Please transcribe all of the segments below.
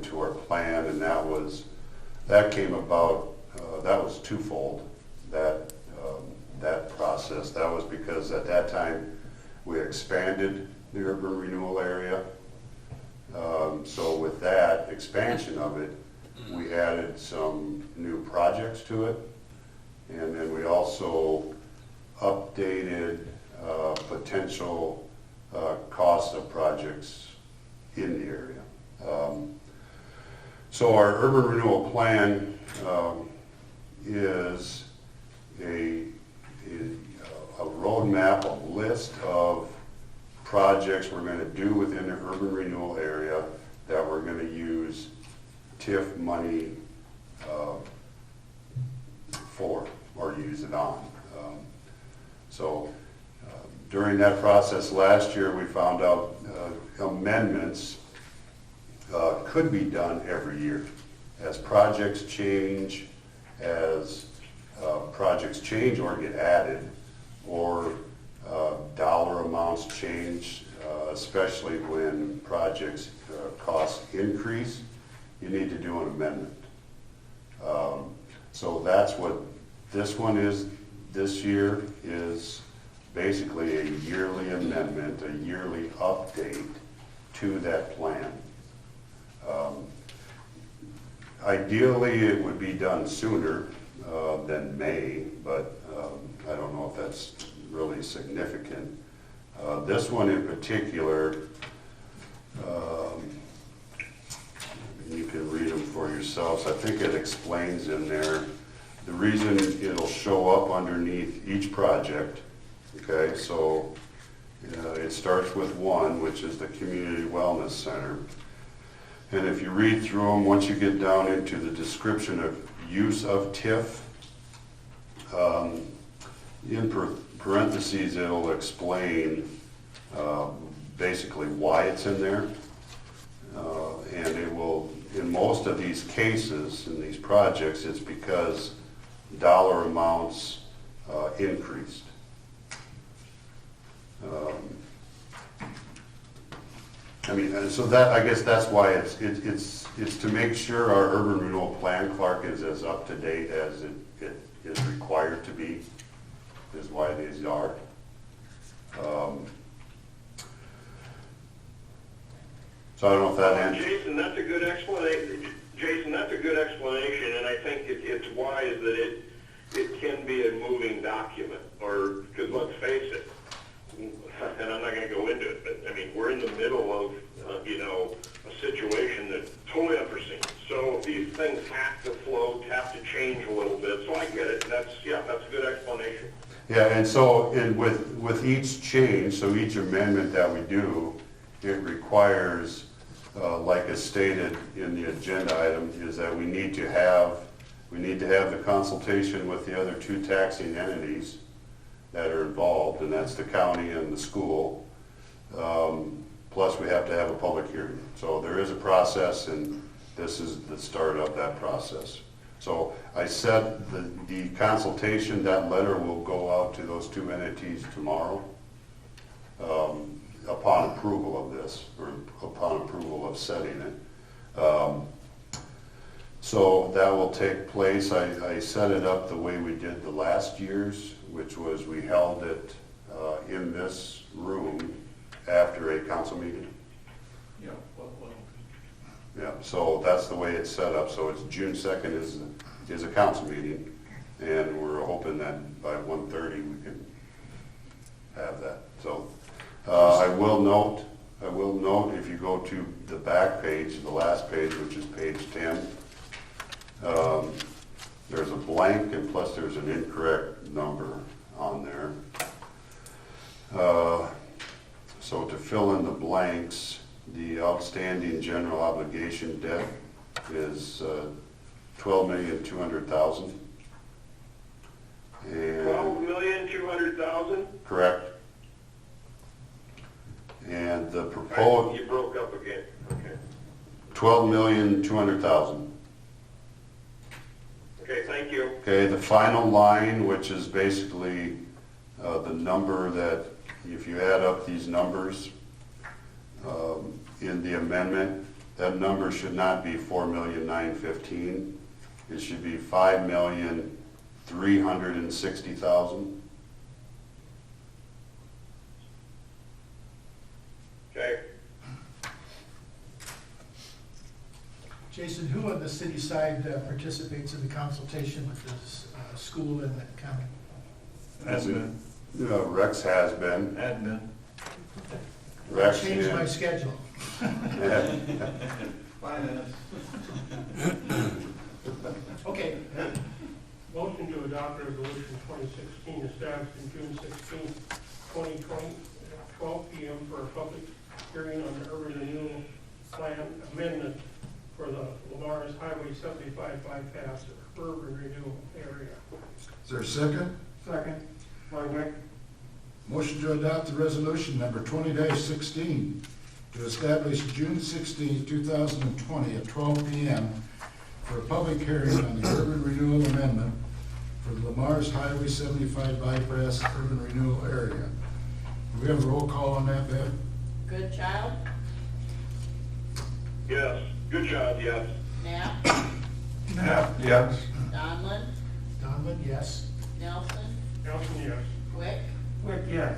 into our plan, and that came about, that was twofold, that process. That was because at that time we expanded the urban renewal area. So with that expansion of it, we added some new projects to it, and then we also updated potential costs of projects in the area. So our urban renewal plan is a roadmap, a list of projects we're going to do within the urban renewal area that we're going to use TIF money for or use it on. During that process last year, we found out amendments could be done every year. As projects change, or get added, or dollar amounts change, especially when projects costs increase, you need to do an amendment. So that's what this one is. This year is basically a yearly amendment, a yearly update to that plan. Ideally, it would be done sooner than May, but I don't know if that's really significant. This one in particular, you can read them for yourselves. I think it explains in there the reason it'll show up underneath each project. Okay, so it starts with one, which is the Community Wellness Center. And if you read through them, once you get down into the description of use of TIF, in parentheses it'll explain basically why it's in there. And it will, in most of these cases, in these projects, it's because dollar amounts increased. So that, I guess that's why it's to make sure our urban renewal plan, Clark, is as up to date as it is required to be, is why these are. So I don't know if that answers. Jason, that's a good explanation. And I think it's wise that it can be a moving document, or because let's face it, and I'm not going to go into it, but I mean, we're in the middle of a situation that's totally unforeseen. So these things have to float, have to change a little bit. So I get it. That's a good explanation. Yeah, and so with each change, so each amendment that we do, it requires, like is stated in the agenda item, is that we need to have the consultation with the other two taxing entities that are involved, and that's the county and the school. Plus we have to have a public hearing. So there is a process, and this is the start of that process. So I said the consultation, that letter will go out to those two entities tomorrow upon approval of this, or upon approval of setting it. So that will take place. I set it up the way we did the last year's, which was we held it in this room after a council meeting. Yeah, well. Yeah, so that's the way it's set up. So it's June 2nd is a council meeting, and we're hoping that by 1:30 we can have that. So I will note if you go to the back page, the last page, which is page 10, there's a blank, and plus there's an incorrect number on there. So to fill in the blanks, the outstanding general obligation debt is $12,200,000. And $12,200,000? correct. And the proposed You broke up again. Okay. $12,200,000. Okay, thank you. Okay, the final line, which is basically the number that, if you add up these numbers in the amendment, that number should not be 4,915,000. It should be 5,360,000. Okay. Jason, who on the city side participates in the consultation with the school and the county? Admin. Rex has been. Admin. Rex Change my and- schedule. Finance. Okay, Motion to adopt resolution 2016 establishing June 16, 2020, at 12 p.m. for a public hearing on the urban renewal plan amendment for the Lamar's Highway 75 bypass urban renewal area. Is there a second? Second. Wagner. Motion to adopt the resolution number 20-16 to establish June 16, 2020 at 12 p.m. for a public hearing on the urban renewal amendment for the Lamar's Highway 75 bypass urban renewal area. Do we have a roll call on that, Bev? Goodchild, Yes. Good job, yes. Knapp, Knapp, yes. Donlin, Donovan, yes. Nelson, Nelson, yes. Quick, Quick, yes.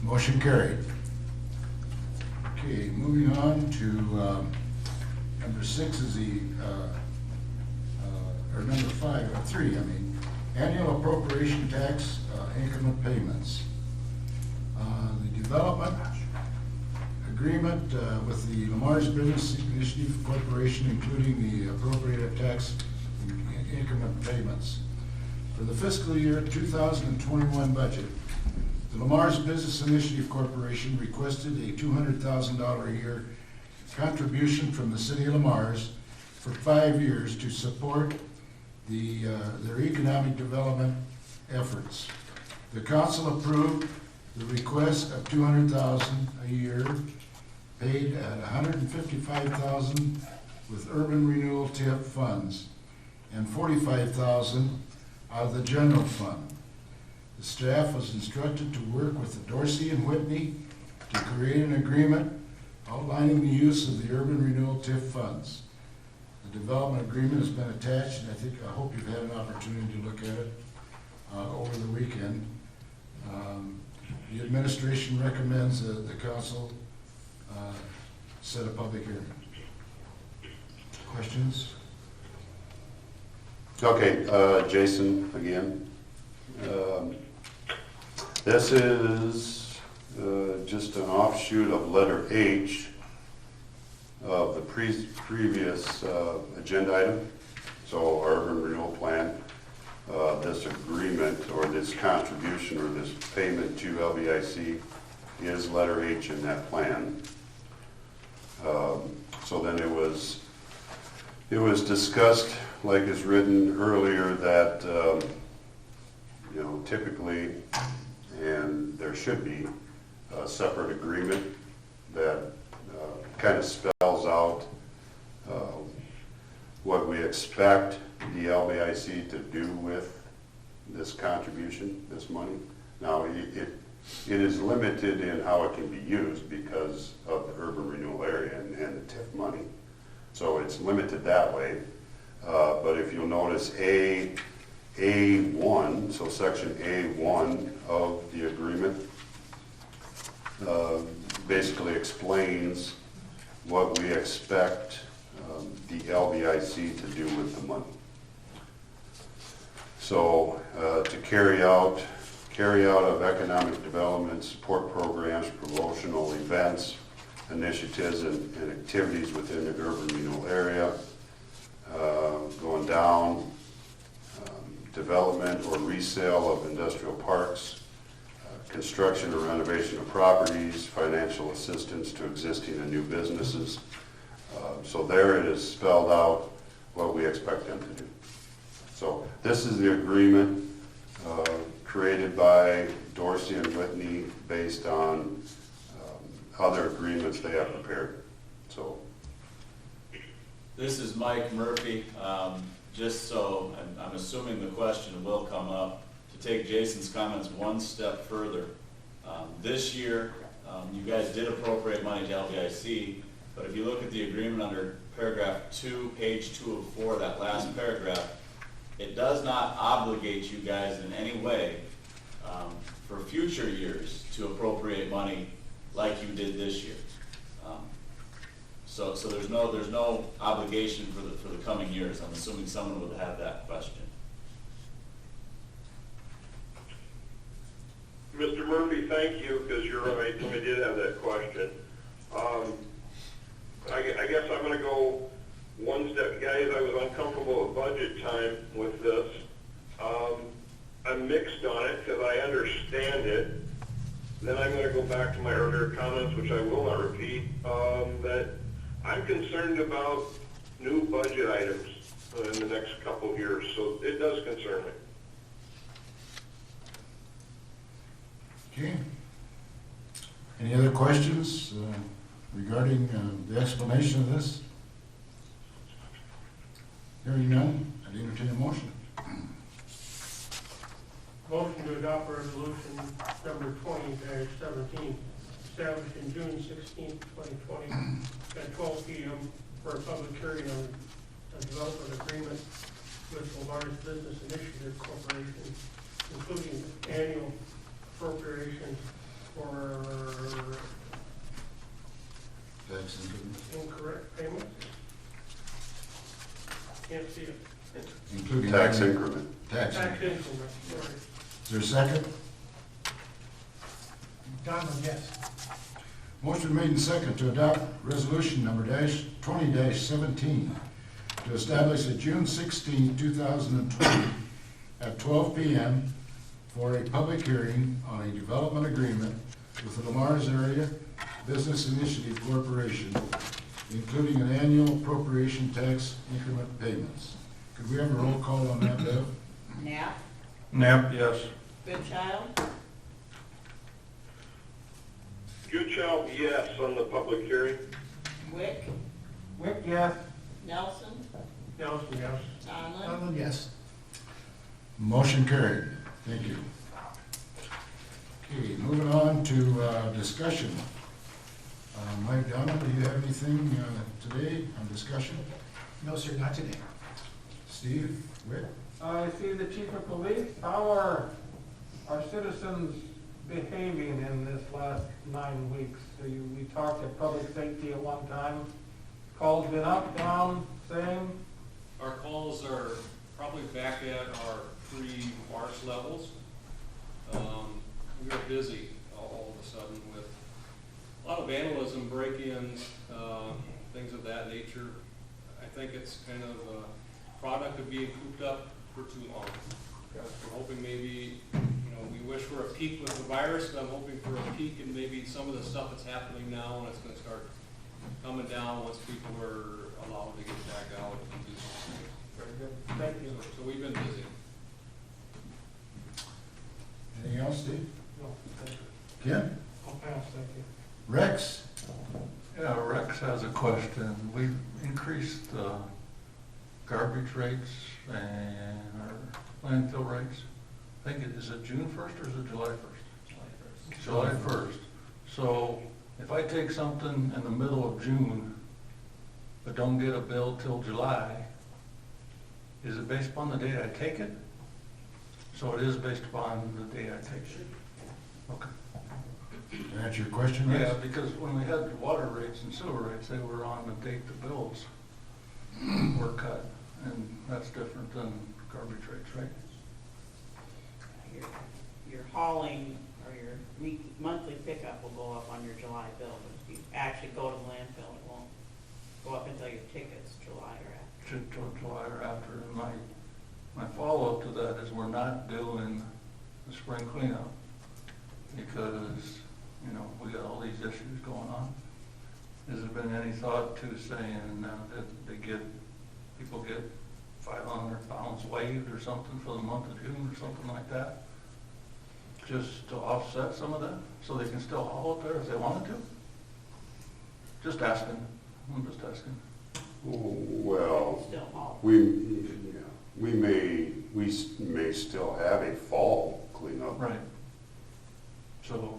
Motion carried. Okay, moving on to number 6 is or number 5, or 3, annual appropriation tax increment payments. The development agreement with the Lamar's Business Initiative Corporation, including the appropriated tax increment payments. For the fiscal year 2021 budget, the Lamar's Business Initiative Corporation requested a $200,000 a year contribution from the city of Lamar's for 5 years to support their economic development efforts. The council approved the request of $200,000 a year, paid at $155,000 with urban renewal TIF funds and $45,000 out of the general fund. The staff was instructed to work with the Dorsey and Whitney to create an agreement outlining the use of the urban renewal TIF funds. The development agreement has been attached, and I hope you've had an opportunity to look at it over the weekend. The administration recommends that the council set a public hearing. Questions? Okay, Jason, again. This is just an offshoot of letter H of the previous agenda item. So our urban renewal plan, this agreement or this contribution or this payment to LBIC is letter H in that plan. So then it was discussed, like is written earlier, that typically, and there should be, a separate agreement that kind of spells out what we expect the LBIC to do with this contribution, this money. Now, it is limited in how it can be used because of the urban renewal area and the TIF money. So it's limited that way. But if you'll notice A1, so section A1 of the agreement, basically explains what we expect the LBIC to do with the money. So to carry out of economic development support programs, promotional events, initiatives and activities within the urban renewal area, going down, development or resale of industrial parks, construction or renovation of properties, financial assistance to existing and new businesses. So there it is spelled out what we expect them to do. So this is the agreement created by Dorsey and Whitney based on other agreements they have prepared. So this is Mike Murphy. Just so I'm assuming the question will come up, to take Jason's comments one step further. This year, you guys did appropriate money to LBIC But if you look at the agreement under paragraph 2, page 2 of 4, that last paragraph, it does not obligate you guys in any way for future years to appropriate money like you did this year. So there's no obligation for the coming years. I'm assuming someone would have that question. Mr. Murphy, thank you, because you're right, I did have that question. I guess I'm going to go one step, guys. I was uncomfortable at budget time with this. I'm mixed on it because I understand it. Then I'm going to go back to my earlier comments, which I will not repeat, that I'm concerned about new budget items in the next couple of years. So it does concern me. Okay. Any other questions regarding the explanation of this? Hearing none, I'd entertain a motion. Motion to adopt resolution number 20-17, established in June 16, 2020, at 12 p.m. for a public hearing on a development agreement with the largest business initiative corporation, including annual appropriation for Tax increment. incorrect payment. Can't see it. Including Tax annual- increment. Tax Tax increment. increment, sorry. Is there a second? Donlin, yes. Motion made and second to adopt resolution number 20-17 to establish a June 16, 2020 at 12 p.m. for a public hearing on a development agreement with the Lamar's Area Business Initiative Corporation, including an annual appropriation tax increment payments. Could we have a roll call on that, Bev? Knapp, Knapp, yes. Goodchild, Goodchild, yes, on the public hearing. Wick, Wick, yes. Nelson, Nelson, yes. Donlin, Donlin, yes. Motion carried. Thank you. Okay, moving on to discussion. Mike Donald, do you have anything today on discussion? No, sir, not today. Steve, Wick? I see the chief of police. How are our citizens behaving in this last 9 weeks? So we talked at public safety at one time. Calls been up, down, same? Our calls are probably back at our pre-March levels. We are busy all of a sudden with a lot of vandalism, break-ins, things of that nature. I think it's kind of a product of being cooped up for too long. We're hoping maybe, we wish for a peak with the virus, but I'm hoping for a peak in maybe some of the stuff that's happening now, and it's going to start coming down once people are allowed to get back out and do something. Very good. Thank you. So we've been busy. Anything else, Steve? No, thank you. Ken? I'll pass, thank you. Rex? Yeah, Rex has a question. We've increased garbage rates and our landfill rates. I think is it June 1st or is it July 1st? July 1st. So if I take something in the middle of June, but don't get a bill till July, is it based upon the date I take it? So it is based upon the day I take it? Okay. Can I answer your question, Rex? Yeah, because when we had the water rates and sewer rates, they were on the date the bills were cut, and that's different than garbage rates, right? your hauling or your monthly pickup will go up on your July bill. But if you actually go to the landfill, it won't go up until your ticket's July or after. To July or after, and my follow-up to that is we're not doing the spring cleanup because, we got all these issues going on. Has there been any thought to saying that people get 500 pounds waived or something for the month of June or something like that? Just to offset some of that, so they can still haul it there if they wanted to? Just asking, I'm just asking. Well, Still haul. we may still have a fall cleanup. Right. So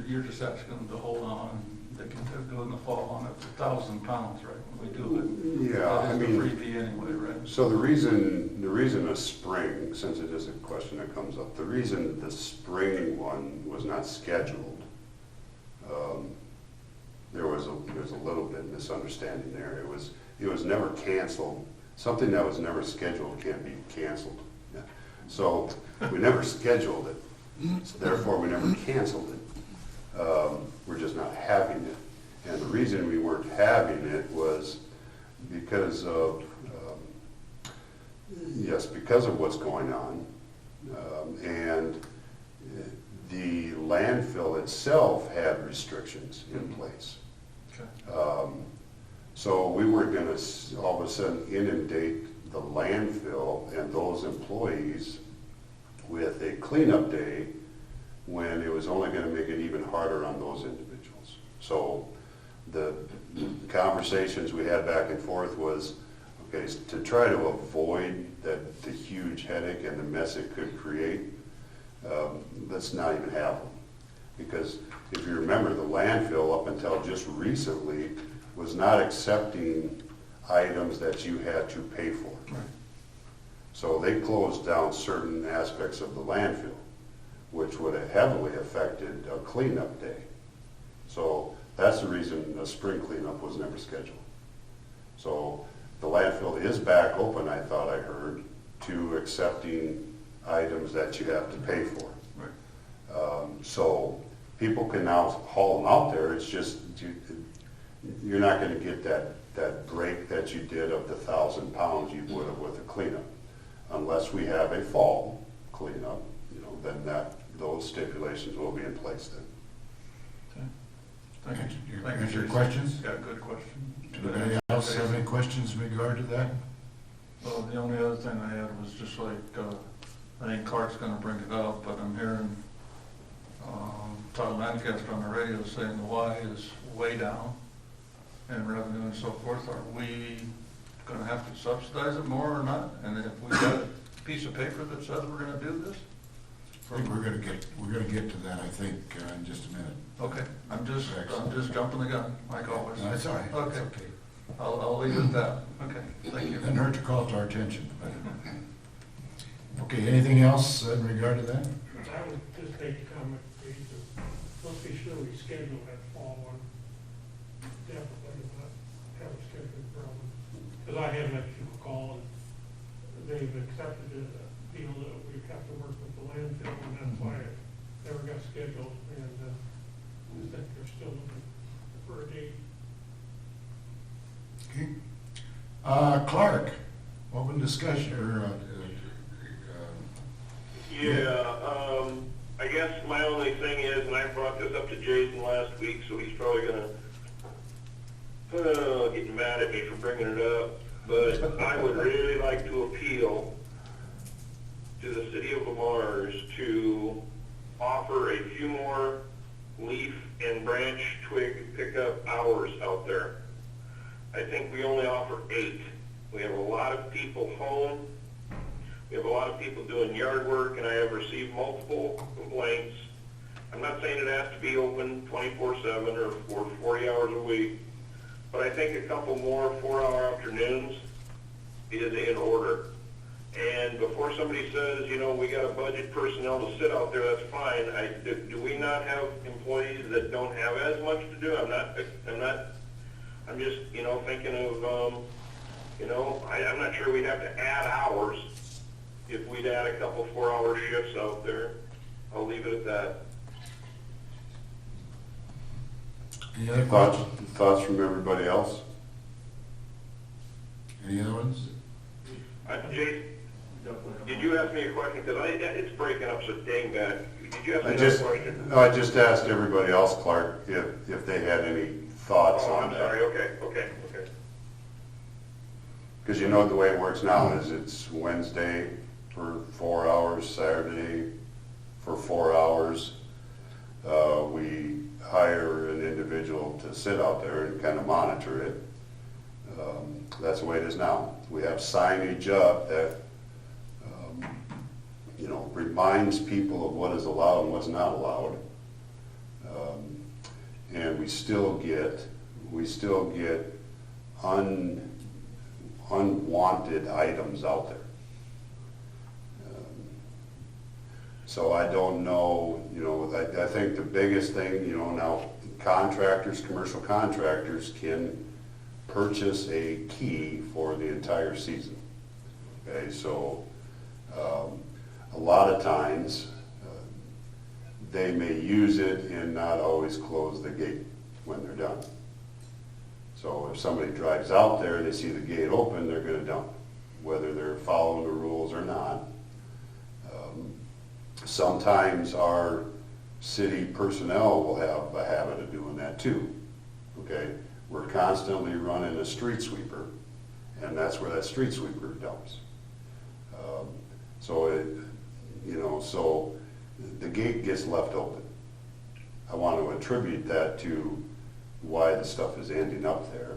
you're just asking them to hold on they can do in the fall, and it's 1,000 pounds, right, when we do it. Yeah, I That is mean, the freebie anyway, right? so the reason a spring, since it is a question that comes up, the reason the spring one was not scheduled, there's a little bit of misunderstanding there. It was never canceled. Something that was never scheduled can't be canceled. Yeah. So we never scheduled it, so therefore we never canceled it. We're just not having it. And the reason we weren't having it was because of, because of what's going on. And the landfill itself had restrictions in place. Okay. So we weren't going to all of a sudden inundate the landfill and those employees with a cleanup day when it was only going to make it even harder on those individuals. So the conversations we had back and forth was, okay, to try to avoid the huge headache and the mess it could create, let's not even have them. Because if you remember, the landfill up until just recently was not accepting items that you had to pay for. Right. So they closed down certain aspects of the landfill, which would have heavily affected a cleanup day. So that's the reason a spring cleanup was never scheduled. So the landfill is back open, I thought I heard, to accepting items that you have to pay for. Right. So people can now haul them out there. It's just you're not going to get that break that you did of the 1,000 pounds you would have with a cleanup, unless we have a fall cleanup. Then those stipulations will be in place then. Okay. Thank you. Thank you, Answer your Jason. questions? Yeah, good question. Anybody else have any questions in regard to that? Well, the only other thing I had was just like, I think Clark's gonna bring it up, but I'm hearing, Todd Lancaster on the radio saying the Y is way down in revenue and so forth. Are we gonna have to subsidize it more or not? And if we got a piece of paper that says we're gonna do this? I think we're gonna get to that, I think, in just a minute. Okay, I'm just jumping the gun, like always. No, that's all right. That's Okay, okay. I'll leave it at that. Okay, thank you. Didn't hurt to call it to our attention. Okay, anything else in regard to that? I would just make a comment, please, let's be sure we schedule that fall one. Definitely not have a scheduling problem. Because I have had people call and they've accepted a deal that we have to work with the landfill, and that's why it never got scheduled, and I think they're still looking for a date. Okay. Clark, open discussion, or, I guess my only thing is, and I brought this up to Jason last week, so he's probably gonna get mad at me for bringing it up, but I would really like to appeal to the city of Lamar's to offer a few more leaf and branch twig pickup hours out there. I think we only offer 8. We have a lot of people home. We have a lot of people doing yard work, and I have received multiple complaints. I'm not saying it has to be open 24/7 or for 40 hours a week, but I think a couple more 4-hour afternoons is in order. And before somebody says, we got a budget personnel to sit out there, that's fine. Do we not have employees that don't have as much to do? I'm just, thinking of, I'm not sure we'd have to add hours if we'd add a couple 4-hour shifts out there. I'll leave it at that. any other questions? Thoughts from everybody else? Any other ones? Jason, did you ask me a question? Because it's breaking up so dang bad. Did you ask me I a question? No, I just asked everybody else, Clark, if they had any thoughts Oh, on I'm that. sorry. Okay. Because the way it works now is it's Wednesday for 4 hours, Saturday for 4 hours. We hire an individual to sit out there and kind of monitor it. That's the way it is now. We have signage up that, reminds people of what is allowed and what's not allowed. and we still get unwanted items out there. So I don't know, I think the biggest thing, now contractors, commercial contractors can purchase a key for the entire season. Okay, so a lot of times they may use it and not always close the gate when they're done. So if somebody drives out there and they see the gate open, they're gonna dump, whether they're following the rules or not. Sometimes our city personnel will have a habit of doing that too, okay? We're constantly running a street sweeper, and that's where that street sweeper dumps. So the gate gets left open. I want to attribute that to why the stuff is ending up there.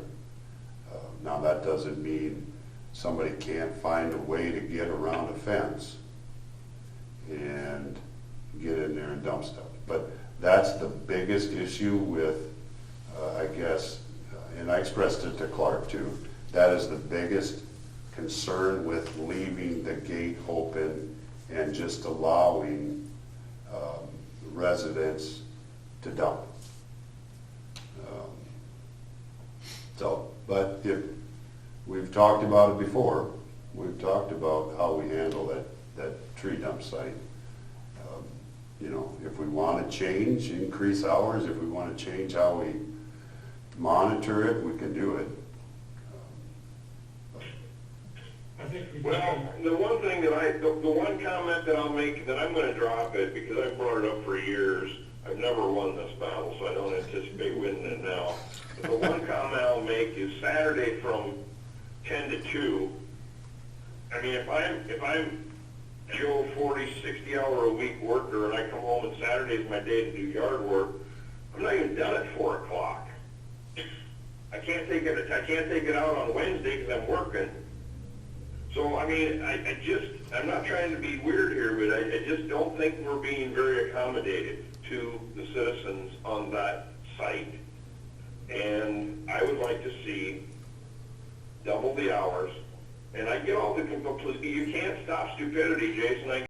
Now that doesn't mean somebody can't find a way to get around a fence and get in there and dump stuff. But that's the biggest issue with, I guess, and I expressed it to Clark too, that is the biggest concern with leaving the gate open and just allowing residents to dump. But if, we've talked about it before, we've talked about how we handle that tree dump site. If we want to change, increase hours, if we want to change how we monitor it, we can do it. I think we Well, the one thing that the one comment that I'll make, that I'm gonna drop it, because I've brought it up for years, I've never won this battle, so I don't anticipate winning it now. But the one comment I'll make is Saturday from 10 to 2. I mean, if I'm Joe 40, 60 hour a week worker, and I come home and Saturday is my day to do yard work, I'm not even done at 4 o'clock. I can't take it out on Wednesday because I'm working. So, I mean, I'm not trying to be weird here, but I just don't think we're being very accommodative to the citizens on that site. And I would like to see double the hours. And I get all the, you can't stop stupidity, Jason.